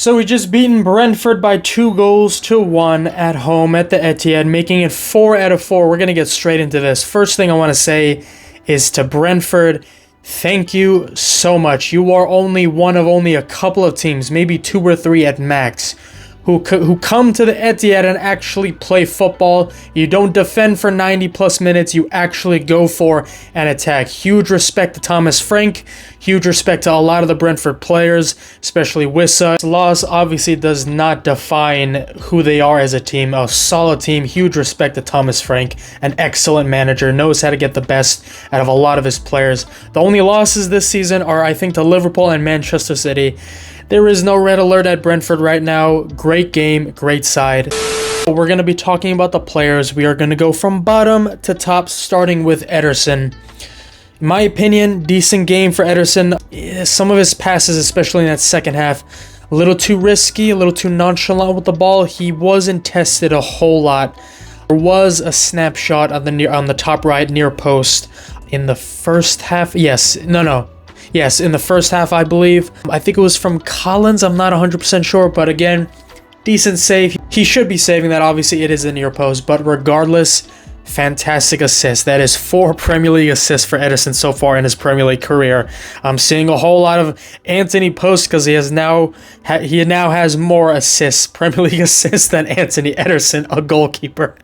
So we just beaten Brentford by 2-1 at home at the Etihad, making it 4 out of 4. We're going to get straight into this. First thing I want to say is to Brentford, thank you so much. You are only one of only a couple of teams, maybe 2 or 3 at max, who come to the Etihad and actually play football. You don't defend for 90 plus minutes, you actually go for an attack. Huge respect to Thomas Frank, huge respect to a lot of the Brentford players, especially Wissa. This loss obviously does not define who they are as a team. A solid team, huge respect to Thomas Frank, an excellent manager, knows how to get the best out of a lot of his players. The only losses this season are, I think, to Liverpool and Manchester City. There is no red alert at Brentford right now. Great game, great side. We're going to be talking about the players. We are going to go from bottom to top, starting with Ederson. In my opinion, decent game for Ederson. Some of his passes, especially in that second half, a little too risky, a little too nonchalant with the ball. He wasn't tested a whole lot. There was a snapshot on the top right near post in the first half. Yes, in the first half, I believe. I think it was from Collins. I'm not 100% sure, but again, decent save. He should be saving that. Obviously, it is a near post, but regardless, fantastic assist. That is 4 Premier League assists for Ederson so far in his Premier League career. I'm seeing a whole lot of Anthony posts because he now has more assists, Premier League assists, than Anthony Ederson, a goalkeeper.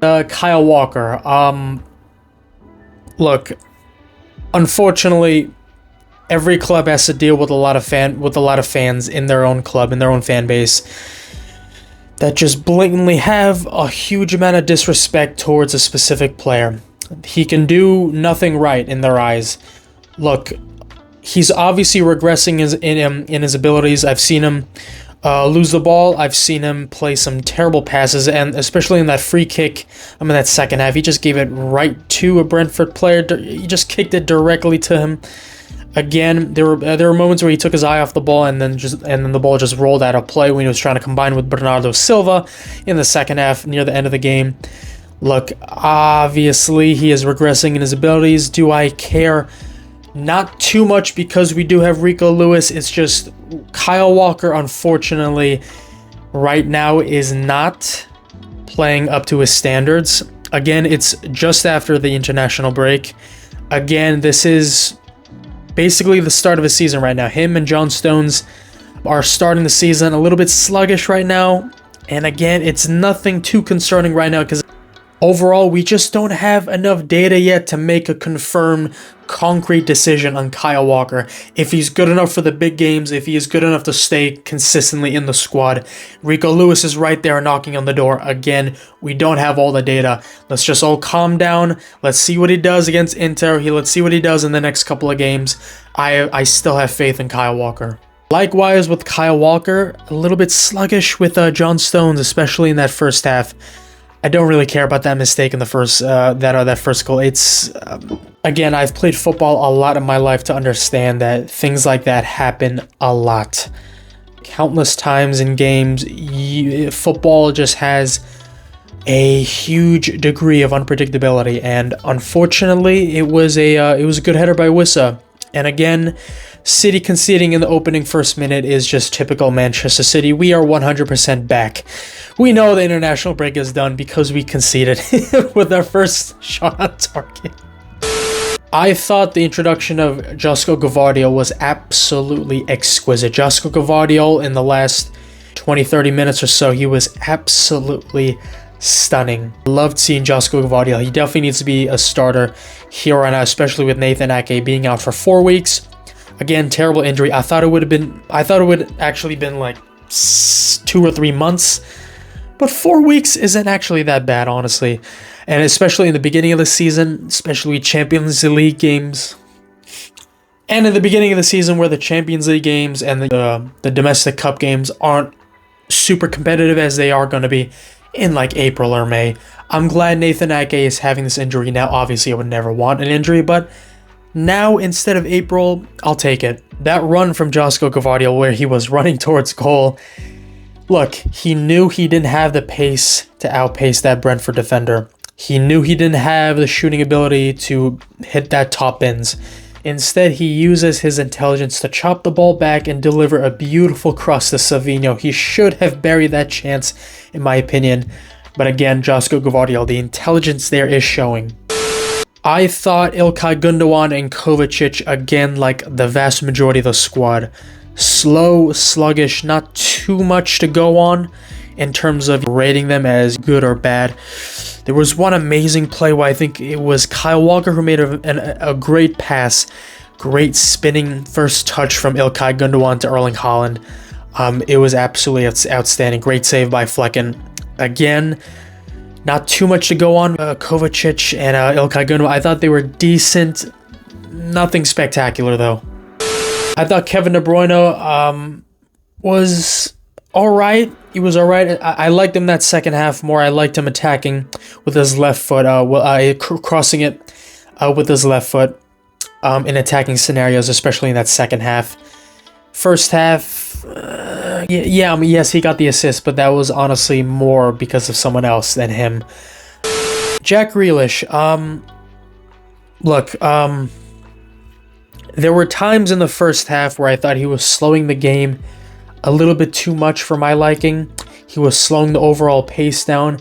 Kyle Walker. Look, unfortunately, every club has to deal with a lot of fans in their own club, in their own fan base, that just blatantly have a huge amount of disrespect towards a specific player. He can do nothing right in their eyes. Look, he's obviously regressing in his abilities. I've seen him lose the ball. I've seen him play some terrible passes, and especially in that free kick, in that second half, he just gave it right to a Brentford player. He just kicked it directly to him. Again, there were moments where he took his eye off the ball and then the ball just rolled out of play when he was trying to combine with Bernardo Silva in the second half near the end of the game. Look, obviously he is regressing in his abilities. Do I care? Not too much, because we do have Rico Lewis. It's just Kyle Walker, unfortunately, right now is not playing up to his standards. Again, it's just after the international break. Again, this is basically the start of a season right now. Him and John Stones are starting the season a little bit sluggish right now. And again, it's nothing too concerning right now because overall, we just don't have enough data yet to make a confirmed, concrete decision on Kyle Walker. If he's good enough for the big games, if he is good enough to stay consistently in the squad. Rico Lewis is right there knocking on the door. Again, we don't have all the data. Let's just all calm down. Let's see what he does against Inter. Let's see what he does in the next couple of games. I still have faith in Kyle Walker. Likewise with Kyle Walker, a little bit sluggish with John Stones, especially in that first half. I don't really care about that mistake in the first that first goal. It's again, I've played football a lot in my life to understand that things like that happen a lot, countless times in games. Football just has a huge degree of unpredictability, and unfortunately, it was a good header by Wissa. And again, City conceding in the opening first minute is just typical Manchester City. We are 100% back. We know the international break is done because we conceded with our first shot on target. I thought the introduction of Josko Gvardiol was absolutely exquisite. Josko Gvardiol, in the last 20-30 minutes or so, he was absolutely stunning. Loved seeing Josko Gvardiol. He definitely needs to be a starter here on out, especially with Nathan Ake being out for 4 weeks. Again, terrible injury. I thought it would actually been like 2 or 3 months, but 4 weeks isn't actually that bad, honestly. And especially in the beginning of the season, especially Champions League games, and in the beginning of the season where the Champions League games and the domestic cup games aren't super competitive as they are going to be in like April or May. I'm glad Nathan Ake is having this injury now. Obviously, I would never want an injury, but now, instead of April, I'll take it. That run from Josko Gvardiol where he was running towards goal, look, he knew he didn't have the pace to outpace that Brentford defender. He knew he didn't have the shooting ability to hit that top bins. Instead, he uses his intelligence to chop the ball back and deliver a beautiful cross to Savinho. He should have buried that chance, in my opinion. But again, Josko Gvardiol, the intelligence there is showing. I thought Ilkay Gundogan and Kovacic, again, like the vast majority of the squad. Slow, sluggish, not too much to go on in terms of rating them as good or bad. There was one amazing play where I think it was Kyle Walker who made a great pass. Great spinning first touch from Ilkay Gundogan to Erling Haaland. It was absolutely outstanding. Great save by Flecken. Again, not too much to go on. Kovacic and Ilkay Gundogan, I thought they were decent. Nothing spectacular, though. I thought Kevin De Bruyne was alright. He was alright. I liked him that second half more. I liked him attacking with his left foot, crossing it with his left foot in attacking scenarios, especially in that second half. First half, yes, he got the assist, but that was honestly more because of someone else than him. Jack Grealish, there were times in the first half where I thought he was slowing the game a little bit too much for my liking. He was slowing the overall pace down.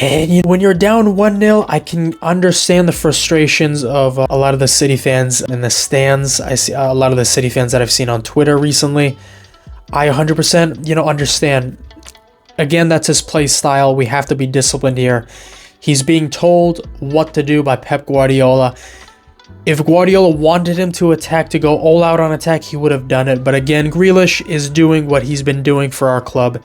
And when you're down 1-0, I can understand the frustrations of a lot of the City fans in the stands. I see a lot of the City fans that I've seen on Twitter recently. I 100%, understand. Again, that's his play style. We have to be disciplined here. He's being told what to do by Pep Guardiola. If Guardiola wanted him to attack, to go all out on attack, he would have done it. But again, Grealish is doing what he's been doing for our club.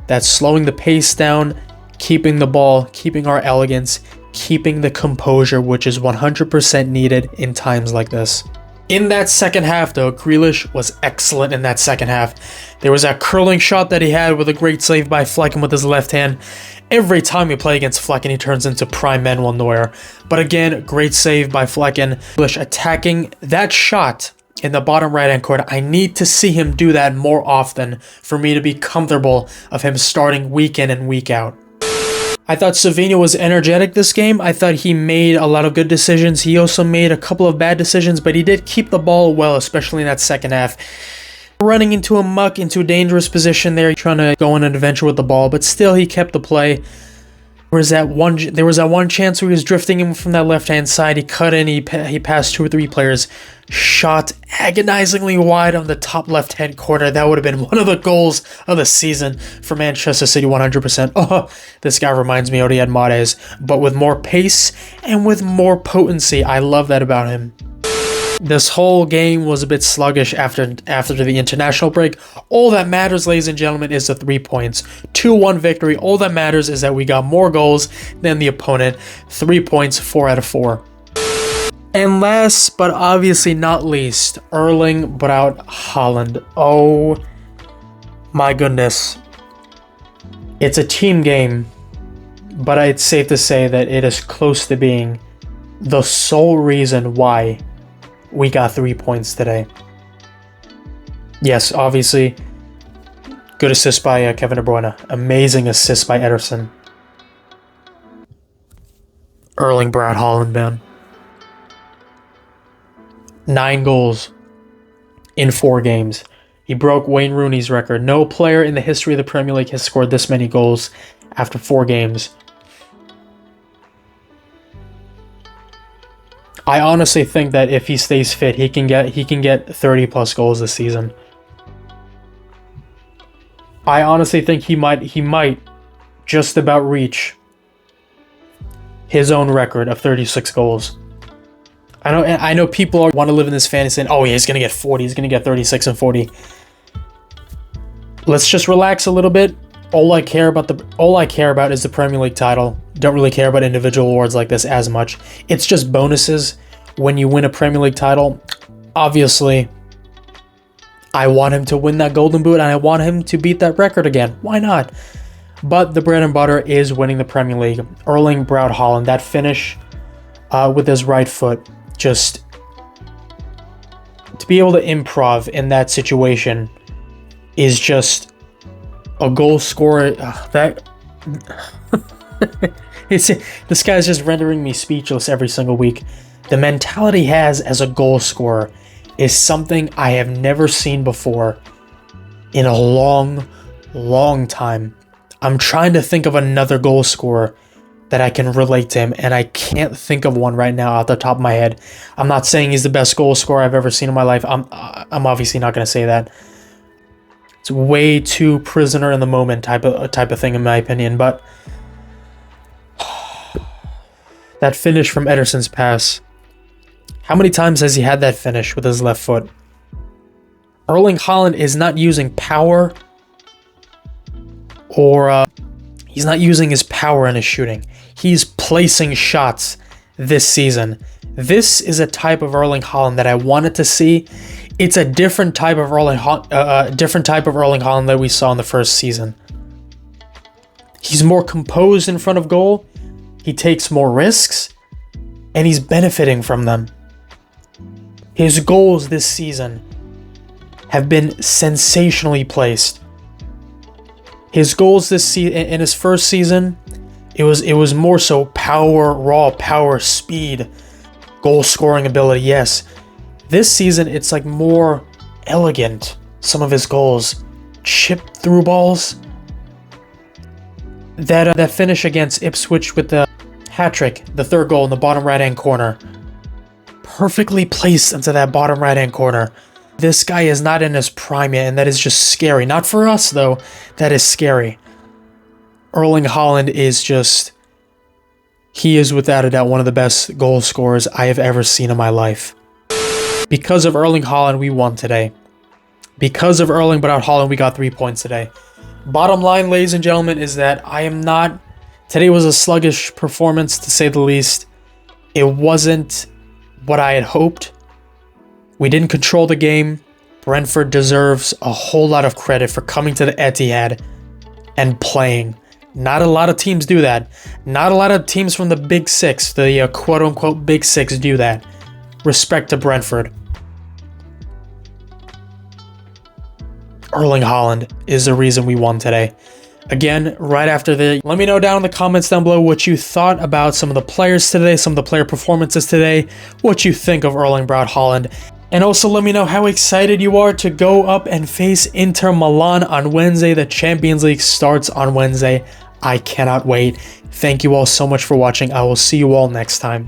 That's slowing the pace down, keeping the ball, keeping our elegance, keeping the composure, which is 100% needed in times like this. In that second half, though, Grealish was excellent in that second half. There was that curling shot that he had with a great save by Flecken with his left hand. Every time we play against Flecken, he turns into prime Manuel Neuer. But again, great save by Flecken. Grealish attacking that shot in the bottom right-hand corner. I need to see him do that more often for me to be comfortable of him starting week in and week out. I thought Savinho was energetic this game. I thought he made a lot of good decisions. He also made a couple of bad decisions, but he did keep the ball well, especially in that second half. Running into a muck, into a dangerous position there, trying to go on an adventure with the ball, but still he kept the play. There was that one chance where he was drifting him from that left-hand side. He cut in, he passed 2 or 3 players, shot agonizingly wide on the top left-hand corner. That would have been one of the goals of the season for Manchester City, 100%. Oh, this guy reminds me of Riyad Mahrez, but with more pace and with more potency. I love that about him. This whole game was a bit sluggish after the international break. All that matters, ladies and gentlemen, is the 3 points. 2-1 victory. All that matters is that we got more goals than the opponent. 3 points, 4 out of 4. And last, but obviously not least, Erling Braut Haaland. Oh my goodness. It's a team game, but it's safe to say that it is close to being the sole reason why we got 3 points today. Yes, obviously, good assist by Kevin De Bruyne. Amazing assist by Ederson. Erling Braut Haaland, man. 9 goals in 4 games. He broke Wayne Rooney's record. No player in the history of the Premier League has scored this many goals after 4 games. I honestly think that if he stays fit, he can get 30 plus goals this season. I honestly think he might just about reach his own record of 36 goals. I know people want to live in this fantasy and, oh yeah, he's going to get 40, he's going to get 36 and 40. Let's just relax a little bit. All I care about is the Premier League title. Don't really care about individual awards like this as much. It's just bonuses when you win a Premier League title. Obviously, I want him to win that Golden Boot and I want him to beat that record again. Why not? But the bread and butter is winning the Premier League. Erling Braut Haaland, that finish with his right foot, just to be able to improv in that situation is just a goal scorer. This guy's just rendering me speechless every single week. The mentality he has as a goal scorer is something I have never seen before in a long time. I'm trying to think of another goal scorer that I can relate to him, and I can't think of one right now off the top of my head. I'm not saying he's the best goal scorer I've ever seen in my life. I'm obviously not going to say that. It's way too prisoner in the moment type of thing in my opinion, but that finish from Ederson's pass. How many times has he had that finish with his left foot? Erling Haaland is not using power or he's not using his power in his shooting. He's placing shots this season. This is a type of Erling Haaland that I wanted to see. It's a different type of Erling Haaland that we saw in the first season. He's more composed in front of goal. He takes more risks, and he's benefiting from them. His goals this season have been sensationally placed. His goals this season, in his first season, it was more so power, raw power, speed, goal scoring ability. Yes, this season it's like more elegant. Some of his goals, chip through balls. That finish against Ipswich with the hat trick, the third goal in the bottom right hand corner, perfectly placed into that bottom right hand corner. This guy is not in his prime yet, and that is just scary. Not for us, though. That is scary. Erling Haaland is just... He is without a doubt one of the best goal scorers I have ever seen in my life. Because of Erling Haaland, we won today. Because of Erling without Haaland, we got 3 points today. Bottom line, ladies and gentlemen, is that I am not... Today was a sluggish performance, to say the least. It wasn't what I had hoped. We didn't control the game. Brentford deserves a whole lot of credit for coming to the Etihad and playing. Not a lot of teams do that. Not a lot of teams from the Big Six, the quote-unquote Big Six, do that. Respect to Brentford. Erling Haaland is the reason we won today. Again, right after let me know down in the comments down below what you thought about some of the players today, some of the player performances today, what you think of Erling Braut Haaland. And also let me know how excited you are to go up and face Inter Milan on Wednesday. The Champions League starts on Wednesday. I cannot wait. Thank you all so much for watching. I will see you all next time.